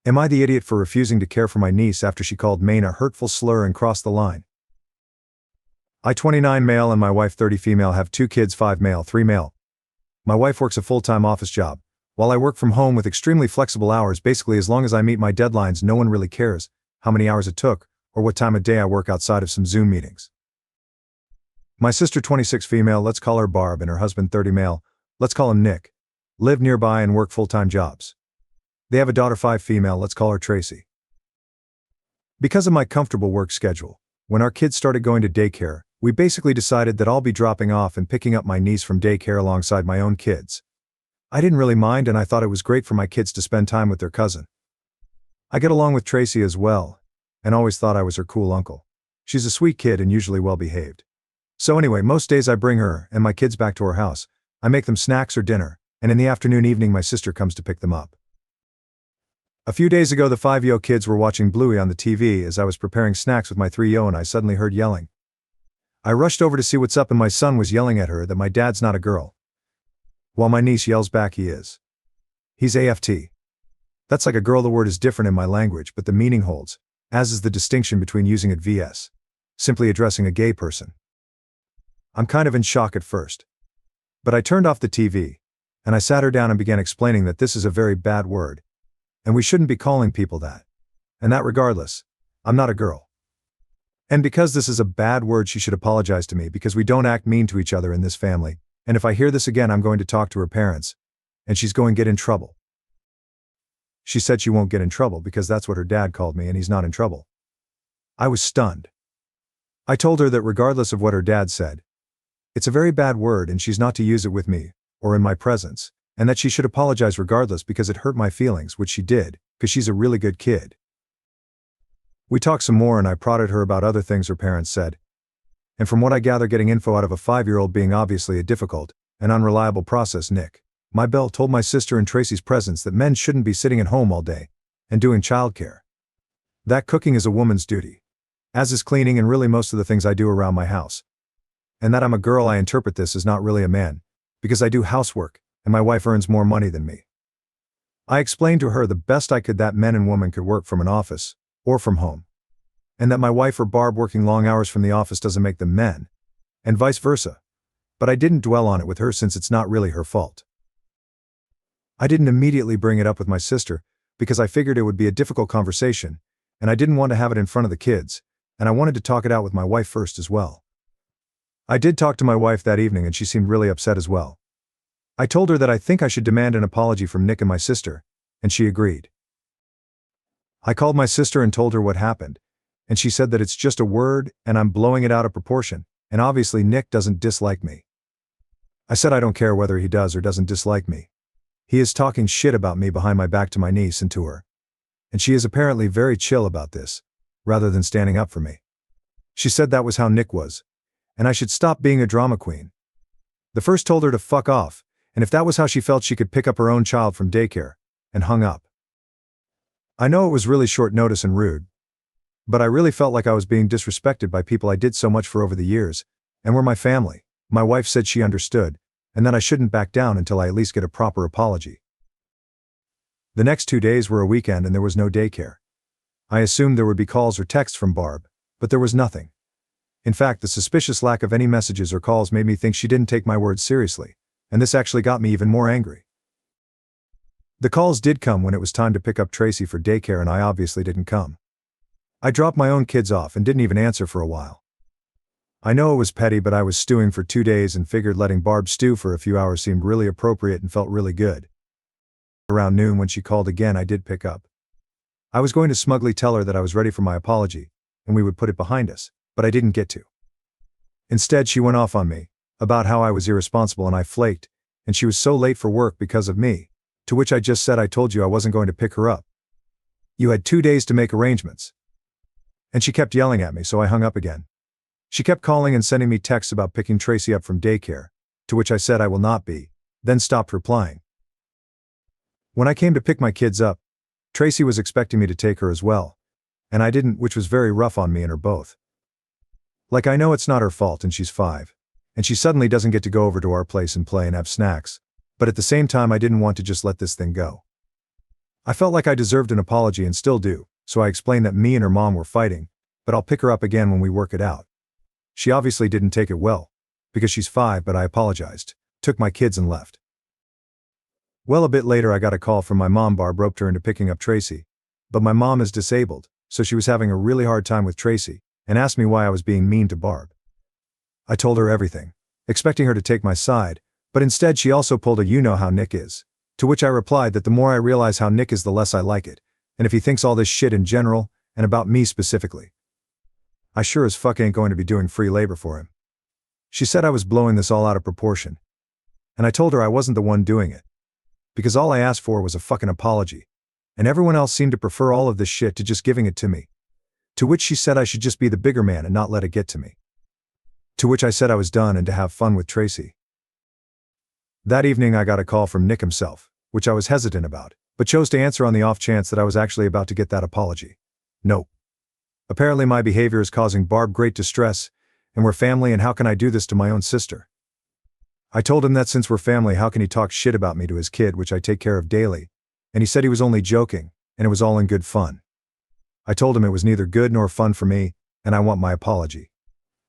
Am I the idiot for refusing to care for my niece after she called Maine a hurtful slur and crossed the line? I, 29 male and my wife 30 female, have 2 kids, 5 male, 3 male. My wife works a full-time office job, while I work from home with extremely flexible hours. Basically, as long as I meet my deadlines, no one really cares how many hours it took or what time of day I work outside of some Zoom meetings. My sister, 26 female, let's call her Barb, and her husband, 30 male, let's call him Nick, live nearby and work full-time jobs. They have a daughter, 5 female, let's call her Tracy. Because of my comfortable work schedule, when our kids started going to daycare, we basically decided that I'll be dropping off and picking up my niece from daycare alongside my own kids. I didn't really mind, and I thought it was great for my kids to spend time with their cousin. I get along with Tracy as well, and always thought I was her cool uncle. She's a sweet kid and usually well behaved. So anyway, most days I bring her and my kids back to our house. I make them snacks or dinner, and in the evening my sister comes to pick them up. A few days ago, the 5-yo kids were watching Bluey on the TV as I was preparing snacks with my 3-yo, and I suddenly heard yelling. I rushed over to see what's up, and my son was yelling at her that my dad's not a girl, while my niece yells back he is. He's AFT. That's like a girl. The word is different in my language, but the meaning holds, as is the distinction between using it vs. simply addressing a gay person. I'm kind of in shock at first. But I turned off the TV, and I sat her down and began explaining that this is a very bad word, and we shouldn't be calling people that. And that regardless, I'm not a girl. And because this is a bad word, she should apologize to me, because we don't act mean to each other in this family, and if I hear this again, I'm going to talk to her parents, and she's going to get in trouble. She said she won't get in trouble because that's what her dad called me and he's not in trouble. I was stunned. I told her that regardless of what her dad said, it's a very bad word and she's not to use it with me or in my presence, and that she should apologize regardless because it hurt my feelings, which she did, because she's a really good kid. We talked some more and I prodded her about other things her parents said. And from what I gather, getting info out of a 5-year-old being obviously a difficult and unreliable process, Nick, my Belle, told my sister in Tracy's presence that men shouldn't be sitting at home all day and doing childcare. That cooking is a woman's duty, as is cleaning and really most of the things I do around my house. And that I'm a girl, I interpret this as not really a man, because I do housework and my wife earns more money than me. I explained to her the best I could that men and women could work from an office or from home, and that my wife or Barb working long hours from the office doesn't make them men, and vice versa, but I didn't dwell on it with her since it's not really her fault. I didn't immediately bring it up with my sister because I figured it would be a difficult conversation, and I didn't want to have it in front of the kids, and I wanted to talk it out with my wife first as well. I did talk to my wife that evening and she seemed really upset as well. I told her that I think I should demand an apology from Nick and my sister, and she agreed. I called my sister and told her what happened, and she said that it's just a word and I'm blowing it out of proportion, and obviously Nick doesn't dislike me. I said I don't care whether he does or doesn't dislike me. He is talking shit about me behind my back to my niece and to her. And she is apparently very chill about this, rather than standing up for me. She said that was how Nick was, and I should stop being a drama queen. The first told her to fuck off, and if that was how she felt, she could pick up her own child from daycare, and hung up. I know it was really short notice and rude, but I really felt like I was being disrespected by people I did so much for over the years, and were my family. My wife said she understood, and that I shouldn't back down until I at least get a proper apology. The next 2 days were a weekend and there was no daycare. I assumed there would be calls or texts from Barb, but there was nothing. In fact, the suspicious lack of any messages or calls made me think she didn't take my words seriously, and this actually got me even more angry. The calls did come when it was time to pick up Tracy for daycare, and I obviously didn't come. I dropped my own kids off and didn't even answer for a while. I know it was petty, but I was stewing for 2 days and figured letting Barb stew for a few hours seemed really appropriate and felt really good. Around noon when she called again, I did pick up. I was going to smugly tell her that I was ready for my apology, and we would put it behind us, but I didn't get to. Instead, she went off on me, about how I was irresponsible and I flaked, and she was so late for work because of me, to which I just said I told you I wasn't going to pick her up. You had 2 days to make arrangements. And she kept yelling at me, so I hung up again. She kept calling and sending me texts about picking Tracy up from daycare, to which I said I will not be, then stopped replying. When I came to pick my kids up, Tracy was expecting me to take her as well, and I didn't, which was very rough on me and her both. Like, I know it's not her fault and she's 5, and she suddenly doesn't get to go over to our place and play and have snacks, but at the same time I didn't want to just let this thing go. I felt like I deserved an apology and still do, so I explained that me and her mom were fighting, but I'll pick her up again when we work it out. She obviously didn't take it well, because she's 5, but I apologized, took my kids and left. Well, a bit later I got a call from my mom. Barb roped her into picking up Tracy, but my mom is disabled, so she was having a really hard time with Tracy, and asked me why I was being mean to Barb. I told her everything, expecting her to take my side, but instead she also pulled a "you know how Nick is," to which I replied that the more I realize how Nick is the less I like it, and if he thinks all this shit in general, and about me specifically, I sure as fuck ain't going to be doing free labor for him. She said I was blowing this all out of proportion, and I told her I wasn't the one doing it, because all I asked for was a fucking apology, and everyone else seemed to prefer all of this shit to just giving it to me. To which she said I should just be the bigger man and not let it get to me. To which I said I was done and to have fun with Tracy. That evening I got a call from Nick himself, which I was hesitant about, but chose to answer on the off chance that I was actually about to get that apology. Nope. Apparently my behavior is causing Barb great distress, and we're family, and how can I do this to my own sister? I told him that since we're family, how can he talk shit about me to his kid, which I take care of daily, and he said he was only joking, and it was all in good fun. I told him it was neither good nor fun for me, and I want my apology.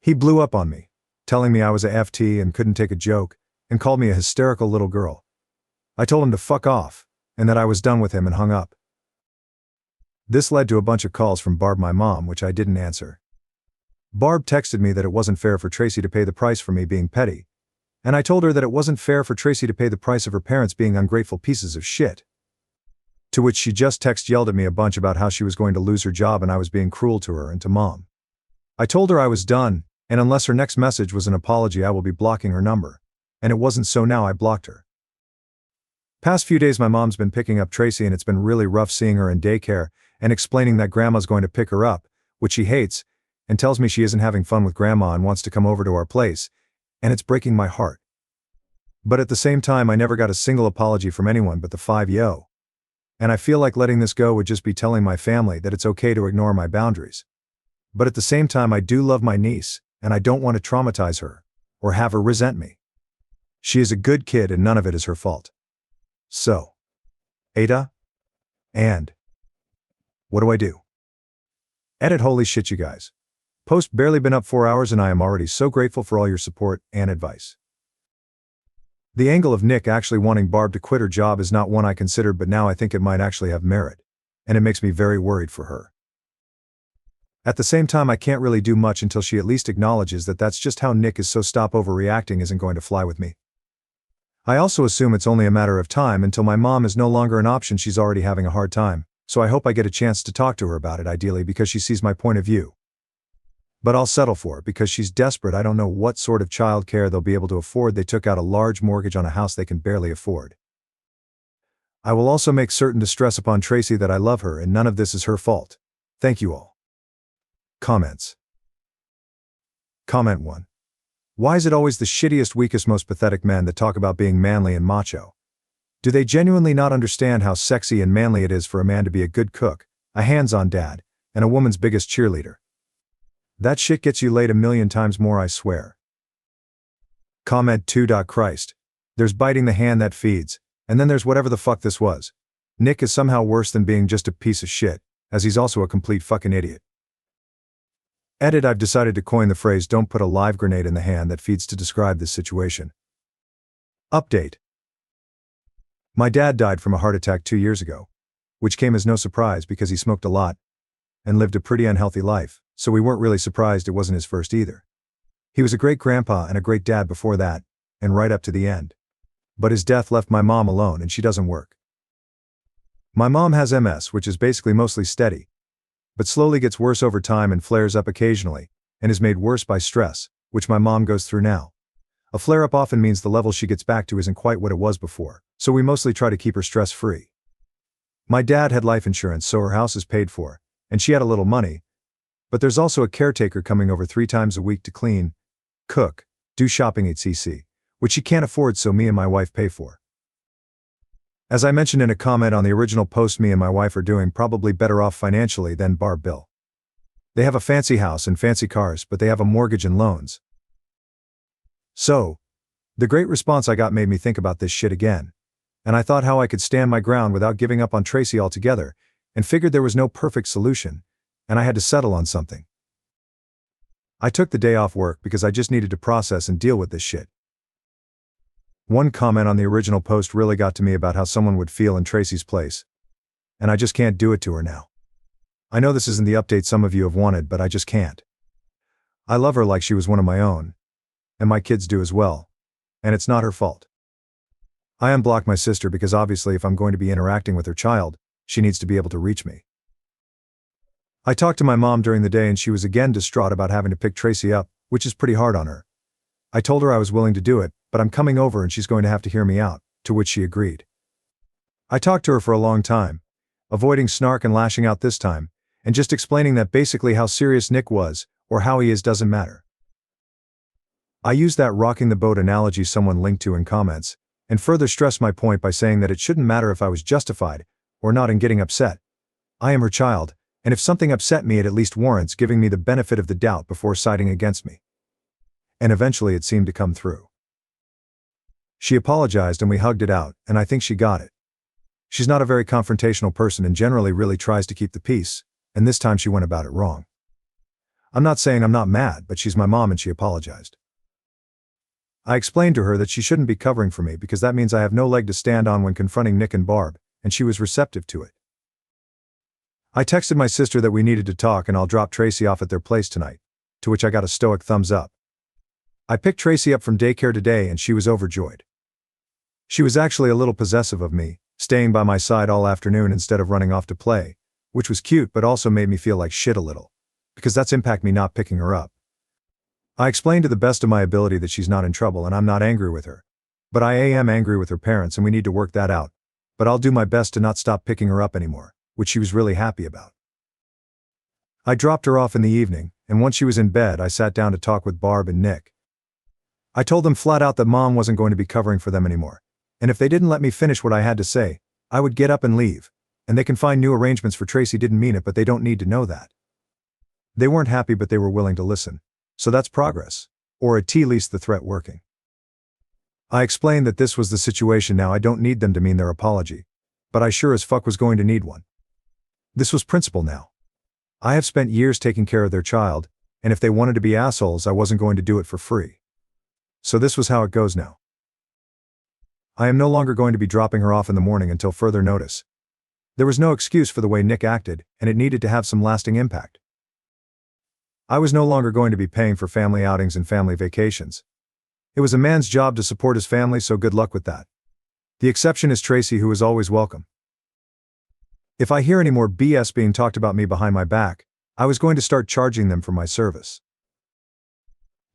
He blew up on me, telling me I was a FT and couldn't take a joke, and called me a hysterical little girl. I told him to fuck off, and that I was done with him, and hung up. This led to a bunch of calls from Barb, my mom, which I didn't answer. Barb texted me that it wasn't fair for Tracy to pay the price for me being petty, and I told her that it wasn't fair for Tracy to pay the price of her parents being ungrateful pieces of shit. To which she just yelled at me a bunch about how she was going to lose her job and I was being cruel to her and to mom. I told her I was done, and unless her next message was an apology I will be blocking her number, and it wasn't, so now I blocked her. Past few days my mom's been picking up Tracy, and it's been really rough seeing her in daycare and explaining that grandma's going to pick her up, which she hates, and tells me she isn't having fun with grandma and wants to come over to our place, and it's breaking my heart. But at the same time I never got a single apology from anyone but the 5-yo. And I feel like letting this go would just be telling my family that it's okay to ignore my boundaries. But at the same time I do love my niece, and I don't want to traumatize her, or have her resent me. She is a good kid and none of it is her fault. So, AITAH? And what do I do? Edit. Holy shit, you guys. Post barely been up 4 hours and I am already so grateful for all your support and advice. The angle of Nick actually wanting Barb to quit her job is not one I considered, but now I think it might actually have merit, and it makes me very worried for her. At the same time I can't really do much until she at least acknowledges that that's just how Nick is, so stop overreacting isn't going to fly with me. I also assume it's only a matter of time until my mom is no longer an option. She's already having a hard time, so I hope I get a chance to talk to her about it, ideally because she sees my point of view. But I'll settle for it because she's desperate. I don't know what sort of child care they'll be able to afford. They took out a large mortgage on a house they can barely afford. I will also make certain to stress upon Tracy that I love her and none of this is her fault. Thank you all. Comments. Comment 1. Why is it always the shittiest, weakest, most pathetic men that talk about being manly and macho? Do they genuinely not understand how sexy and manly it is for a man to be a good cook, a hands-on dad, and a woman's biggest cheerleader? That shit gets you laid 1,000,000 times more, I swear. Comment 2. Christ. There's biting the hand that feeds, and then there's whatever the fuck this was. Nick is somehow worse than being just a piece of shit, as he's also a complete fucking idiot. Edit. I've decided to coin the phrase "don't put a live grenade in the hand that feeds" to describe this situation. Update. My dad died from a heart attack 2 years ago, which came as no surprise because he smoked a lot and lived a pretty unhealthy life, so we weren't really surprised it wasn't his first either. He was a great grandpa and a great dad before that, and right up to the end. But his death left my mom alone and she doesn't work. My mom has MS, which is basically mostly steady, but slowly gets worse over time and flares up occasionally, and is made worse by stress, which my mom goes through now. A flare-up often means the level she gets back to isn't quite what it was before, so we mostly try to keep her stress-free. My dad had life insurance, so her house is paid for, and she had a little money, but there's also a caretaker coming over 3 times a week to clean, cook, do shopping etc., which she can't afford, so me and my wife pay for. As I mentioned in a comment on the original post, me and my wife are doing probably better off financially than Barb Bill. They have a fancy house and fancy cars, but they have a mortgage and loans. So, the great response I got made me think about this shit again, and I thought how I could stand my ground without giving up on Tracy altogether, and figured there was no perfect solution, and I had to settle on something. I took the day off work because I just needed to process and deal with this shit. One comment on the original post really got to me about how someone would feel in Tracy's place. And I just can't do it to her now. I know this isn't the update some of you have wanted, but I just can't. I love her like she was one of my own. And my kids do as well. And it's not her fault. I unblocked my sister because obviously if I'm going to be interacting with her child, she needs to be able to reach me. I talked to my mom during the day and she was again distraught about having to pick Tracy up, which is pretty hard on her. I told her I was willing to do it, but I'm coming over and she's going to have to hear me out, to which she agreed. I talked to her for a long time, avoiding snark and lashing out this time, and just explaining that basically how serious Nick was, or how he is doesn't matter. I used that rocking the boat analogy someone linked to in comments, and further stressed my point by saying that it shouldn't matter if I was justified, or not in getting upset. I am her child, and if something upset me it at least warrants giving me the benefit of the doubt before siding against me. And eventually it seemed to come through. She apologized and we hugged it out, and I think she got it. She's not a very confrontational person and generally really tries to keep the peace, and this time she went about it wrong. I'm not saying I'm not mad, but she's my mom and she apologized. I explained to her that she shouldn't be covering for me because that means I have no leg to stand on when confronting Nick and Barb, and she was receptive to it. I texted my sister that we needed to talk and I'll drop Tracy off at their place tonight, to which I got a stoic thumbs up. I picked Tracy up from daycare today and she was overjoyed. She was actually a little possessive of me, staying by my side all afternoon instead of running off to play, which was cute but also made me feel like shit a little, because that's impacted me not picking her up. I explained to the best of my ability that she's not in trouble and I'm not angry with her. But I am angry with her parents and we need to work that out. But I'll do my best to not stop picking her up anymore, which she was really happy about. I dropped her off in the evening, and once she was in bed I sat down to talk with Barb and Nick. I told them flat out that Mom wasn't going to be covering for them anymore, and if they didn't let me finish what I had to say, I would get up and leave, and they can find new arrangements for Tracy. Didn't mean it, but they don't need to know that. They weren't happy but they were willing to listen. So that's progress, or at least the threat working. I explained that this was the situation now. I don't need them to mean their apology, but I sure as fuck was going to need one. This was principle now. I have spent years taking care of their child, and if they wanted to be assholes I wasn't going to do it for free. So this was how it goes now. I am no longer going to be dropping her off in the morning until further notice. There was no excuse for the way Nick acted, and it needed to have some lasting impact. I was no longer going to be paying for family outings and family vacations. It was a man's job to support his family, so good luck with that. The exception is Tracy, who is always welcome. If I hear any more BS being talked about me behind my back, I was going to start charging them for my service.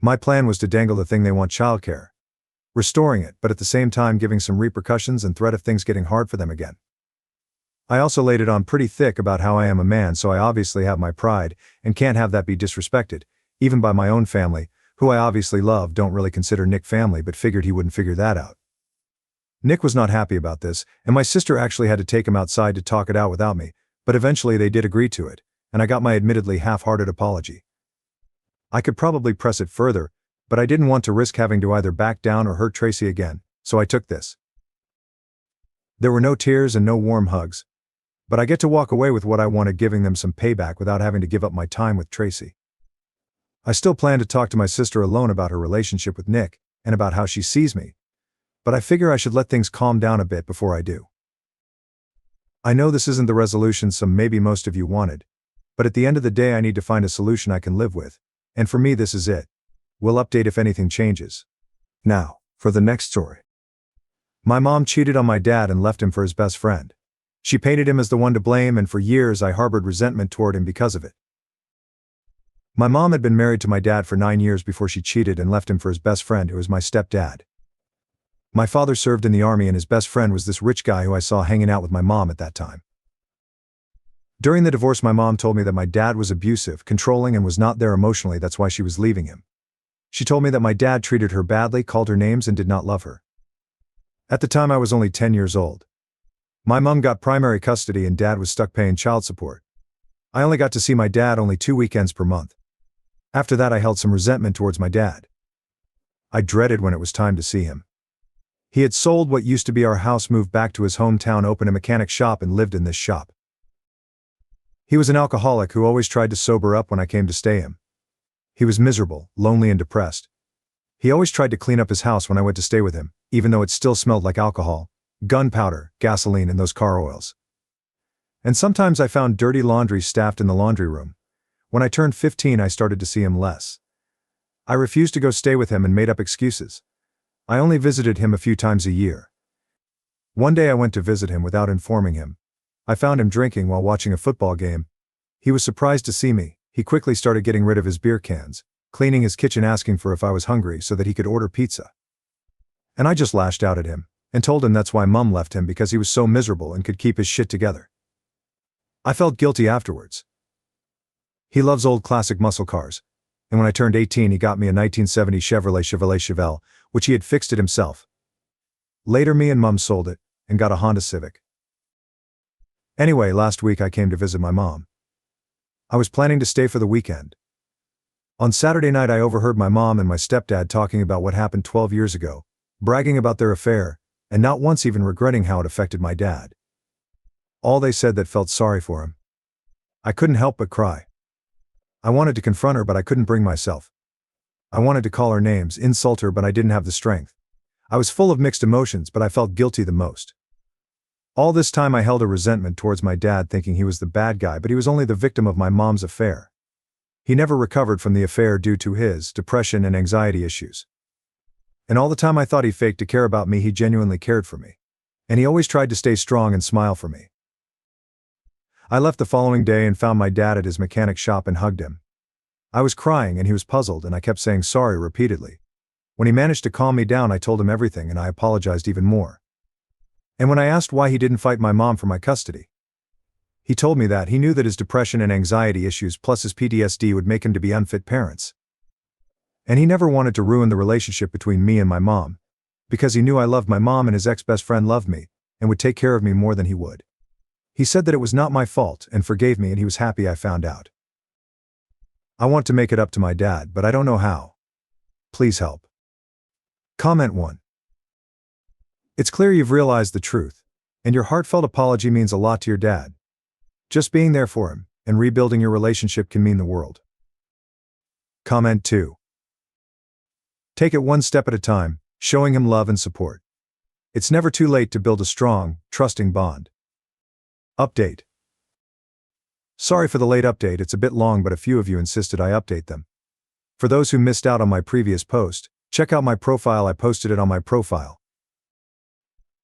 My plan was to dangle the thing they want: childcare. Restoring it, but at the same time giving some repercussions and threat of things getting hard for them again. I also laid it on pretty thick about how I am a man, so I obviously have my pride, and can't have that be disrespected, even by my own family, who I obviously love. Don't really consider Nick family, but figured he wouldn't figure that out. Nick was not happy about this, and my sister actually had to take him outside to talk it out without me, but eventually they did agree to it, and I got my admittedly half-hearted apology. I could probably press it further, but I didn't want to risk having to either back down or hurt Tracy again, so I took this. There were no tears and no warm hugs, but I get to walk away with what I wanted, giving them some payback without having to give up my time with Tracy. I still plan to talk to my sister alone about her relationship with Nick, and about how she sees me, but I figure I should let things calm down a bit before I do. I know this isn't the resolution some maybe most of you wanted, but at the end of the day I need to find a solution I can live with, and for me this is it. We'll update if anything changes. Now, for the next story. My mom cheated on my dad and left him for his best friend. She painted him as the one to blame, and for years I harbored resentment toward him because of it. My mom had been married to my dad for 9 years before she cheated and left him for his best friend, who was my stepdad. My father served in the army and his best friend was this rich guy who I saw hanging out with my mom at that time. During the divorce my mom told me that my dad was abusive, controlling, and was not there emotionally. That's why she was leaving him. She told me that my dad treated her badly, called her names, and did not love her. At the time I was only 10 years old. My mom got primary custody and dad was stuck paying child support. I only got to see my dad only 2 weekends per month. After that I held some resentment towards my dad. I dreaded when it was time to see him. He had sold what used to be our house, moved back to his hometown, opened a mechanic shop, and lived in this shop. He was an alcoholic who always tried to sober up when I came to stay him. He was miserable, lonely, and depressed. He always tried to clean up his house when I went to stay with him, even though it still smelled like alcohol, gunpowder, gasoline, and those car oils. And sometimes I found dirty laundry stacked in the laundry room. When I turned 15, I started to see him less. I refused to go stay with him and made up excuses. I only visited him a few times a year. One day I went to visit him without informing him. I found him drinking while watching a football game. He was surprised to see me. He quickly started getting rid of his beer cans, cleaning his kitchen, asking for if I was hungry so that he could order pizza. And I just lashed out at him and told him that's why Mom left him, because he was so miserable and could keep his shit together. I felt guilty afterwards. He loves old classic muscle cars, and when I turned 18 he got me a 1970 Chevrolet Chevelle, which he had fixed it himself. Later me and Mom sold it and got a Honda Civic. Anyway, last week I came to visit my mom. I was planning to stay for the weekend. On Saturday night I overheard my mom and my stepdad talking about what happened 12 years ago, bragging about their affair, and not once even regretting how it affected my dad. All they said that felt sorry for him. I couldn't help but cry. I wanted to confront her, but I couldn't bring myself. I wanted to call her names, insult her, but I didn't have the strength. I was full of mixed emotions, but I felt guilty the most. All this time I held a resentment towards my dad, thinking he was the bad guy, but he was only the victim of my mom's affair. He never recovered from the affair due to his depression and anxiety issues. And all the time I thought he faked to care about me, he genuinely cared for me. And he always tried to stay strong and smile for me. I left the following day and found my dad at his mechanic shop and hugged him. I was crying and he was puzzled, and I kept saying sorry repeatedly. When he managed to calm me down, I told him everything and I apologized even more. And when I asked why he didn't fight my mom for my custody, he told me that he knew that his depression and anxiety issues plus his PTSD would make him to be unfit parents. And he never wanted to ruin the relationship between me and my mom, because he knew I loved my mom and his ex-best friend loved me and would take care of me more than he would. He said that it was not my fault and forgave me, and he was happy I found out. I want to make it up to my dad, but I don't know how. Please help. Comment 1. It's clear you've realized the truth, and your heartfelt apology means a lot to your dad. Just being there for him and rebuilding your relationship can mean the world. Comment 2. Take it one step at a time, showing him love and support. It's never too late to build a strong, trusting bond. Update. Sorry for the late update, it's a bit long, but a few of you insisted I update them. For those who missed out on my previous post, check out my profile, I posted it on my profile.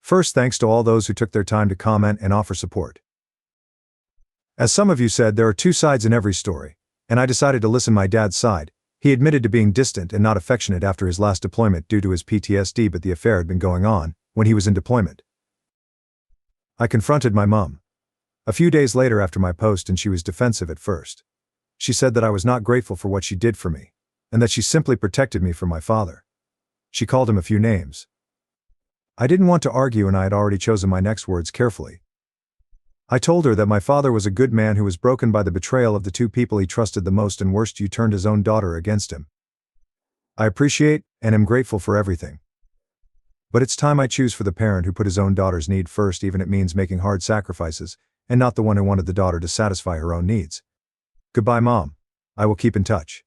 First, thanks to all those who took their time to comment and offer support. As some of you said, there are two sides in every story, and I decided to listen my dad's side. He admitted to being distant and not affectionate after his last deployment due to his PTSD, but the affair had been going on when he was in deployment. I confronted my mom a few days later after my post, and she was defensive at first. She said that I was not grateful for what she did for me, and that she simply protected me from my father. She called him a few names. I didn't want to argue, and I had already chosen my next words carefully. I told her that my father was a good man who was broken by the betrayal of the two people he trusted the most, and worst, you turned his own daughter against him. I appreciate and am grateful for everything. But it's time I choose for the parent who put his own daughter's need first, even if it means making hard sacrifices, and not the one who wanted the daughter to satisfy her own needs. Goodbye, Mom. I will keep in touch.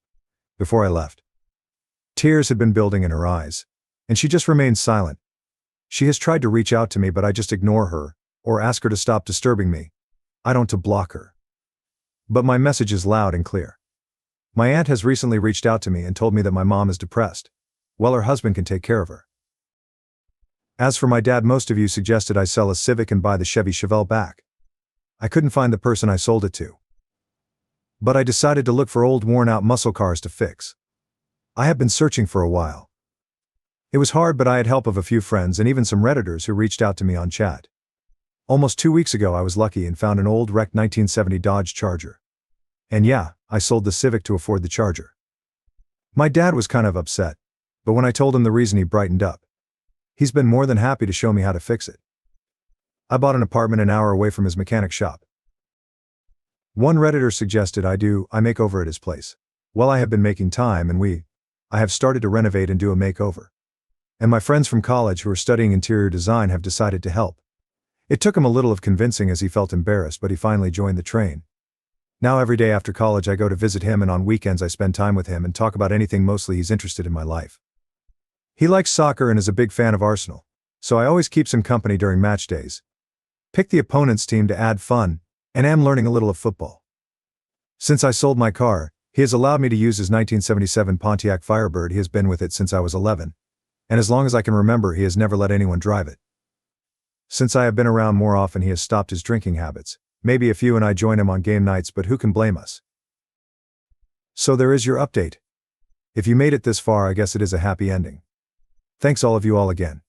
Before I left, tears had been building in her eyes, and she just remained silent. She has tried to reach out to me, but I just ignore her, or ask her to stop disturbing me. I don't to block her. But my message is loud and clear. My aunt has recently reached out to me and told me that my mom is depressed. Well, her husband can take care of her. As for my dad, most of you suggested I sell a Civic and buy the Chevy Chevelle back. I couldn't find the person I sold it to. But I decided to look for old worn-out muscle cars to fix. I have been searching for a while. It was hard, but I had help of a few friends and even some Redditors who reached out to me on chat. Almost 2 weeks ago I was lucky and found an old wrecked 1970 Dodge Charger. And yeah, I sold the Civic to afford the Charger. My dad was kind of upset, but when I told him the reason, he brightened up. He's been more than happy to show me how to fix it. I bought an apartment an hour away from his mechanic shop. One Redditor suggested I make over at his place. Well, I have been making time, and I have started to renovate and do a makeover. and my friends from college who are studying interior design have decided to help. It took him a little of convincing as he felt embarrassed, but he finally joined the train. Now every day after college I go to visit him, and on weekends I spend time with him and talk about anything. Mostly he's interested in my life. He likes soccer and is a big fan of Arsenal, so I always keep some company during match days. Pick the opponent's team to add fun, and am learning a little of football. Since I sold my car, he has allowed me to use his 1977 Pontiac Firebird. He has been with it since I was 11, and as long as I can remember he has never let anyone drive it. Since I have been around more often, he has stopped his drinking habits. Maybe a few and I join him on game nights, but who can blame us? So there is your update. If you made it this far, I guess it is a happy ending. Thanks all of you all again.